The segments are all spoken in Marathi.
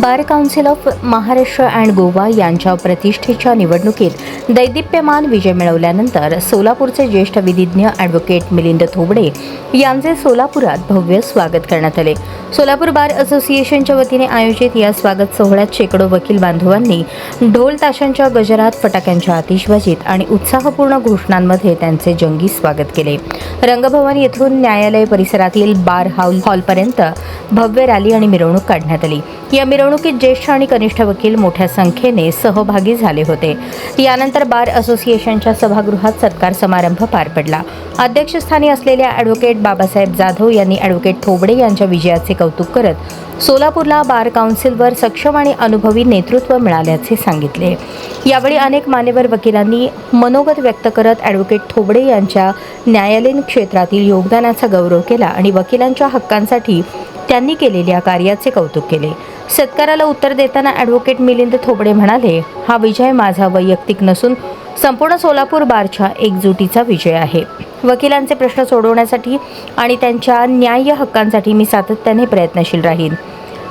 Bar council of Maharashtra and Goa यांच्या प्रतिष्ठेच्या निवडणुकीत दैदिप्यमान विजय मिळवल्यानंतर सोलापूरचे ज्येष्ठ विधिज्ञ ॲडव्होकेट मिलिंद थोबडे यांचे सोलापुरात भव्य स्वागत करण्यात आले. सोलापूर बार असोसिएशनच्या वतीने आयोजित या स्वागत सोहळ्यात शेकडो वकील बांधवांनी ढोल ताशांच्या गजरात, फटाक्यांच्या आतिषबाजीत आणि उत्साहपूर्ण घोषणांमध्ये त्यांचे जंगी स्वागत केले. रंगभवन येथून न्यायालय परिसरातील बार हॉलपर्यंत भव्य रॅली आणि मिरवणूक काढण्यात आली. या मिरवणुकीत ज्येष्ठ आणि कनिष्ठ वकील मोठ्या संख्येने सहभागी झाले होते. यानंतर बार असोसिएशनच्या सभागृहात सत्कार समारंभ पार पडला. अध्यक्षस्थानी असलेल्या ॲडव्होकेट बाबासाहेब जाधव यांनी ॲडव्होकेट थोबडे यांच्या विजयाचे कौतुक करत सोलापूरला बार काउन्सिलवर सक्षम आणि अनुभवी नेतृत्व मिळाल्याचे सांगितले. यावेळी अनेक मान्यवर वकिलांनी मनोगत व्यक्त करत ॲडव्होकेट थोबडे यांच्या न्यायालयीन क्षेत्रातील योगदानाचा गौरव केला आणि वकिलांच्या हक्कांसाठी त्यांनी केलेल्या कार्याचे कौतुक केले. सत्काराला उत्तर देताना ॲडव्होकेट मिलिंद थोबडे म्हणाले, हा विजय माझा वैयक्तिक नसून संपूर्ण सोलापूर बारच्या एकजुटीचा विजय आहे. वकिलांचे प्रश्न सोडवण्यासाठी आणि त्यांच्या न्याय्य हक्कांसाठी मी सातत्याने प्रयत्नशील राहीन.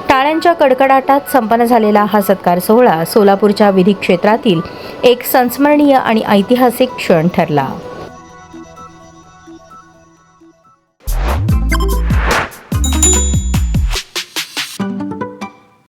टाळ्यांच्या कडकडाटात संपन्न झालेला हा सत्कार सोहळा सोलापूरच्या विधी क्षेत्रातील एक संस्मरणीय आणि ऐतिहासिक क्षण ठरला.